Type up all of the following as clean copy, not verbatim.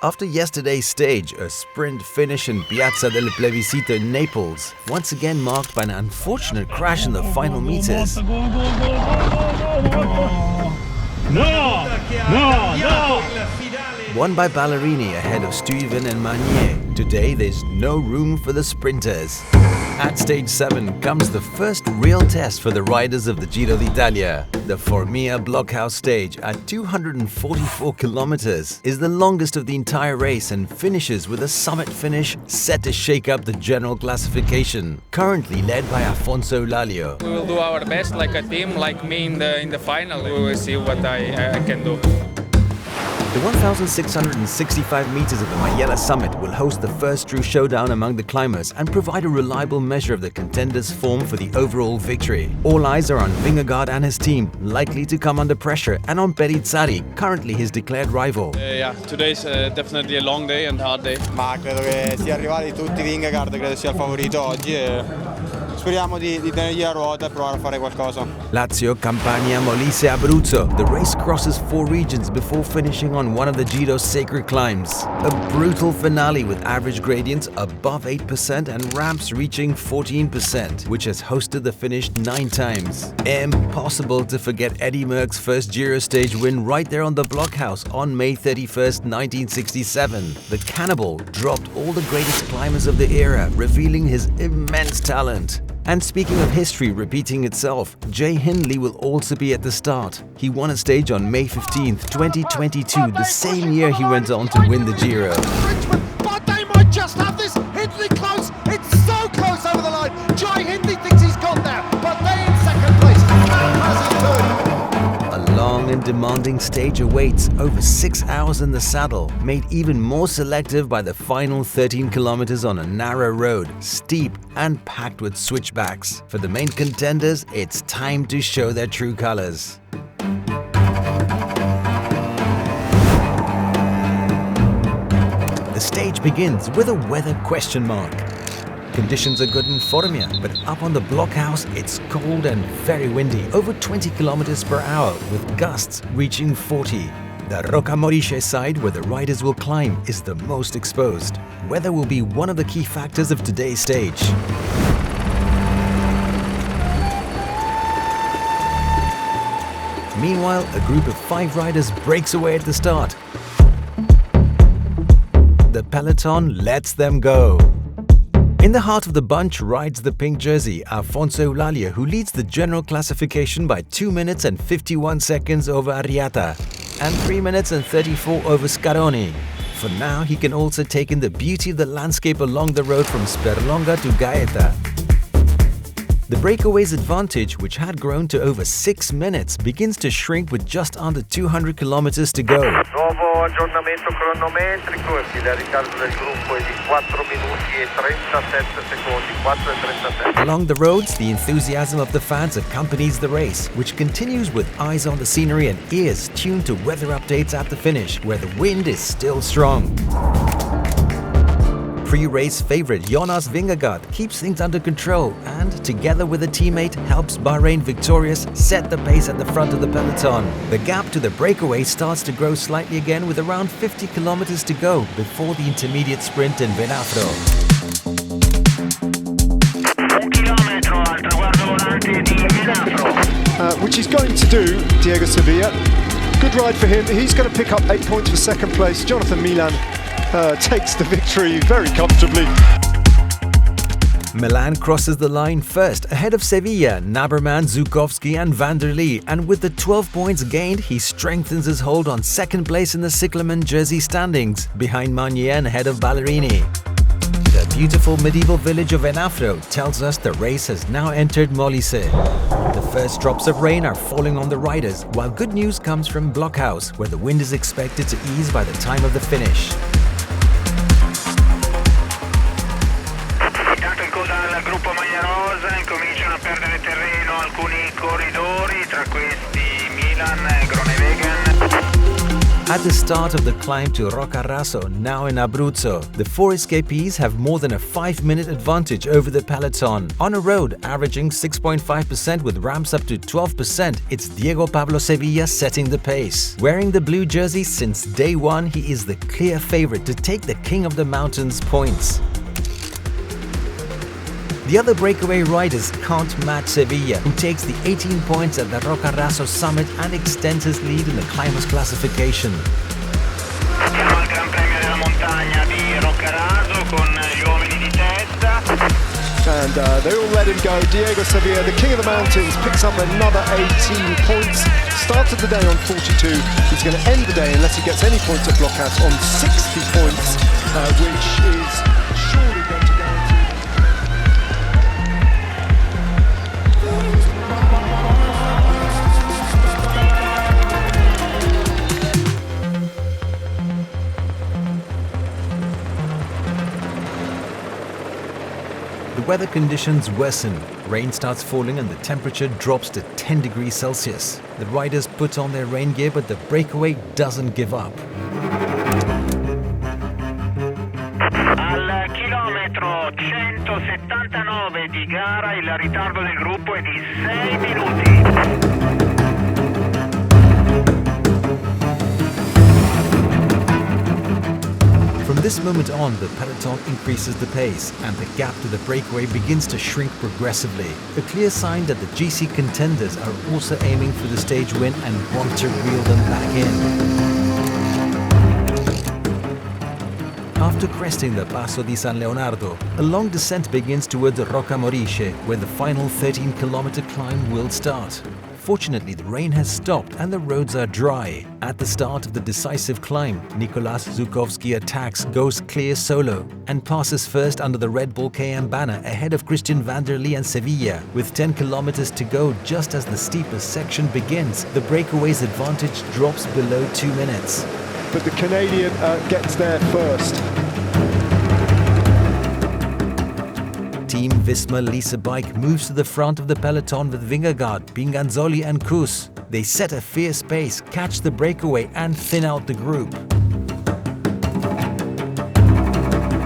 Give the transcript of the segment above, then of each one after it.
After yesterday's stage, a sprint finish in Piazza del Plebiscito in Naples, once again marked by an unfortunate crash in the final meters. Won by Ballerini ahead of Stuyven and Magnier. Today there's no room for the sprinters. At stage 7 comes the first real test for the riders of the Giro d'Italia. The Formia Blockhaus stage at 244 kilometers is the longest of the entire race and finishes with a summit finish set to shake up the general classification, currently led by Afonso Lalio. We will do our best like a team, like me in the final. We will see what I can do. The 1,665 meters of the Maiella summit will host the first true showdown among the climbers and provide a reliable measure of the contenders' form for the overall victory. All eyes are on Vingegaard and his team, likely to come under pressure, and on Pellizzari, currently his declared rival. Today's definitely a long day and hard day. Ma credo che sia il rivale di tutti Vingegaard, credo sia il favorito oggi e speriamo di tenergli la ruota e provare a fare qualcosa. Lazio, Campania, Molise, Abruzzo. The race crosses 4 regions before finishing on one of the Giro's sacred climbs. A brutal finale with average gradients above 8% and ramps reaching 14%, which has hosted the finish 9 times. Impossible to forget Eddy Merckx's first Giro stage win right there on the Blockhaus on May 31st, 1967. The cannibal dropped all the greatest climbers of the era, revealing his immense talent. And speaking of history repeating itself, Jay Hindley will also be at the start. He won a stage on May 15th, 2022, the same year he went on to win the Giro. But they might just have this. Hindley close. It's so close over the line. Jay Hindley thinks he's got there, but they in second place. Carapaz in third. A long and demanding stage awaits, over 6 hours in the saddle, made even more selective by the final 13 kilometers on a narrow road, steep and packed with switchbacks. For the main contenders, it's time to show their true colors. The stage begins with a weather question mark. Conditions are good in Formia, but up on the Blockhaus it's cold and very windy, over 20 kilometers per hour with gusts reaching 40. The Roccaraso side, where the riders will climb, is the most exposed. Weather will be one of the key factors of today's stage. Meanwhile, a group of 5 riders breaks away at the start. The Peloton lets them go. In the heart of the bunch rides the pink jersey, Afonso Lalio, who leads the general classification by 2 minutes and 51 seconds over Arriata and 3 minutes and 34 over Scaroni. For now, he can also take in the beauty of the landscape along the road from Sperlonga to Gaeta. The breakaway's advantage, which had grown to over 6 minutes, begins to shrink with just under 200 kilometers to go. Nuovo aggiornamento cronometrico, il ritardo del gruppo è di 4 minuti e 37 secondi, 4 e 37. Along the roads, the enthusiasm of the fans accompanies the race, which continues with eyes on the scenery and ears tuned to weather updates at the finish, where the wind is still strong. Pre-race favorite Jonas Vingegaard keeps things under control and, together with a teammate, helps Bahrain victorious set the pace at the front of the peloton. The gap to the breakaway starts to grow slightly again with around 50 kilometers to go before the intermediate sprint in Venafro. Which he's going to do, Diego Sevilla. Good ride for him. He's going to pick up 8 points for second place. Jonathan Milan takes the victory very comfortably. Milan crosses the line first, ahead of Sevilla, Naberman, Zukovsky and Van der Lee, and with the 12 points gained, he strengthens his hold on second place in the Cyclamen jersey standings, behind Magnier and ahead of Ballerini. The beautiful medieval village of Venafro tells us the race has now entered Molise. The first drops of rain are falling on the riders, while good news comes from Blockhaus, where the wind is expected to ease by the time of the finish. Dal gruppo maglia rosa incominciano a perdere terreno alcuni corridori, tra questi Milan e Groenewegen. At the start of the climb to Roccaraso, now in Abruzzo, the four escapees have more than a 5-minute advantage over the peloton. On a road averaging 6.5% with ramps up to 12%, it's Diego Pablo Sevilla setting the pace. Wearing the blue jersey since day one, he is the clear favorite to take the King of the Mountains points. The other breakaway riders can't match Sevilla, who takes the 18 points at the Roccaraso summit and extends his lead in the climbers classification. Siamo al Gran Premio della Montagna di Roccaraso con gli uomini di testa. And they all let him go. Diego Sevilla, the King of the Mountains, picks up another 18 points. Started the day on 42. He's going to end the day, unless he gets any points at Blockhaus, on 60 points, which is surely going to guarantee. The weather conditions worsen. Rain starts falling and the temperature drops to 10 degrees Celsius. The riders put on their rain gear, but the breakaway doesn't give up. Al chilometro 179 di gara il ritardo del gruppo è di 6 minuti. From this moment on, the peloton increases the pace and the gap to the breakaway begins to shrink progressively. A clear sign that the GC contenders are also aiming for the stage win and want to reel them back in. After cresting the Passo di San Leonardo, a long descent begins towards Roccamorisce, where the final 13-kilometer climb will start. Fortunately, the rain has stopped and the roads are dry. At the start of the decisive climb, Nicolas Zukowski attacks, goes clear solo, and passes first under the Red Bull KM banner ahead of Christian Vanderlee and Sevilla. With 10 kilometers to go, just as the steepest section begins, the breakaway's advantage drops below 2 minutes. But the Canadian gets there first. Team Visma Lease bike moves to the front of the peloton with Vingegaard, Pinganzoli and Kuss. They set a fierce pace, catch the breakaway and thin out the group.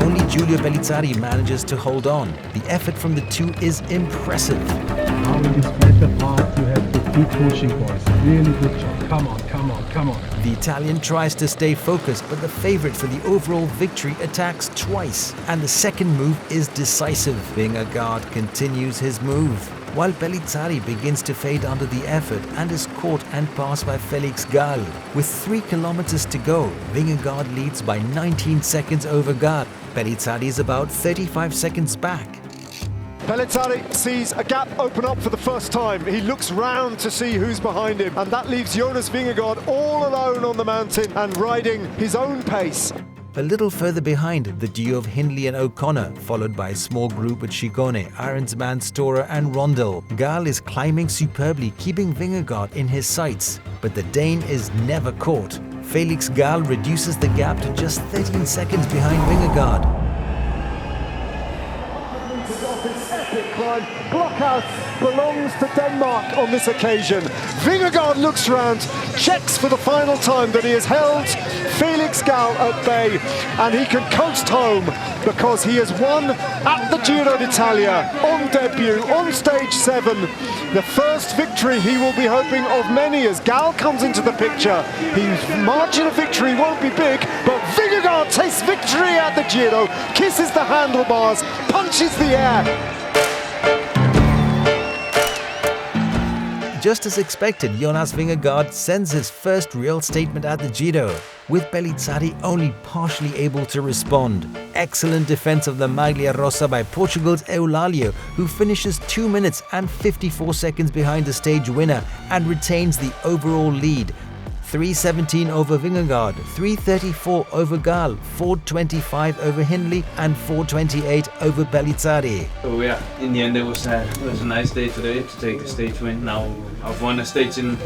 Only Giulio Pellizzari manages to hold on. The effort from the two is impressive. Now in this better part you have to keep pushing, boys. Really good job. Come on, come on, come on. The Italian tries to stay focused, but the favorite for the overall victory attacks twice. And the second move is decisive. Vingegaard continues his move, while Pellizzari begins to fade under the effort and is caught and passed by Felix Gall. With 3 kilometers to go, Vingegaard leads by 19 seconds over Gall. Pellizzari is about 35 seconds back. Pellizzari sees a gap open up for the first time. He looks round to see who's behind him, and that leaves Jonas Vingegaard all alone on the mountain and riding his own pace. A little further behind, the duo of Hindley and O'Connor, followed by a small group at Ciccone, Arensman, Toro and Rondel. Gall is climbing superbly, keeping Vingegaard in his sights, but the Dane is never caught. Felix Gall reduces the gap to just 13 seconds behind Vingegaard. Blockhaus belongs to Denmark on this occasion. Vingegaard looks round, checks for the final time that he has held Felix Gall at bay, and he can coast home because he has won at the Giro d'Italia on debut, on stage 7. The first victory he will be hoping of many as Gall comes into the picture. His margin of victory won't be big, but Vingegaard tastes victory at the Giro, kisses the handlebars, punches the air. Just as expected, Jonas Vingegaard sends his first real statement at the Giro, with Pellizzari only partially able to respond. Excellent defense of the Maglia Rossa by Portugal's Eulalio, who finishes 2 minutes and 54 seconds behind the stage winner and retains the overall lead. 3:17 over Vingegaard, 3:34 over Gall, 4:25 over Hindley and 4:28 over Pellizzari. So yeah, in the end it was a nice day today to take the stage win. Now I've won a stage in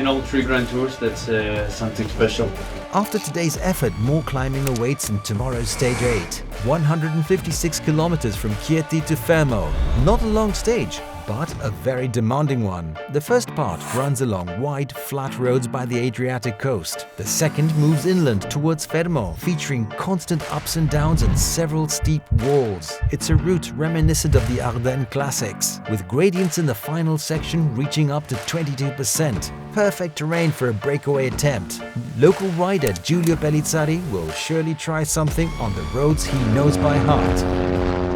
all 3 Grand Tours. That's something special. After today's effort, more climbing awaits in tomorrow's stage 8. 156 kilometers from Chieti to Fermo. Not a long stage, but a very demanding one. The first part runs along wide, flat roads by the Adriatic coast. The second moves inland towards Fermo, featuring constant ups and downs and several steep walls. It's a route reminiscent of the Ardennes Classics, with gradients in the final section reaching up to 22%. Perfect terrain for a breakaway attempt. Local rider Giulio Pellizzari will surely try something on the roads he knows by heart.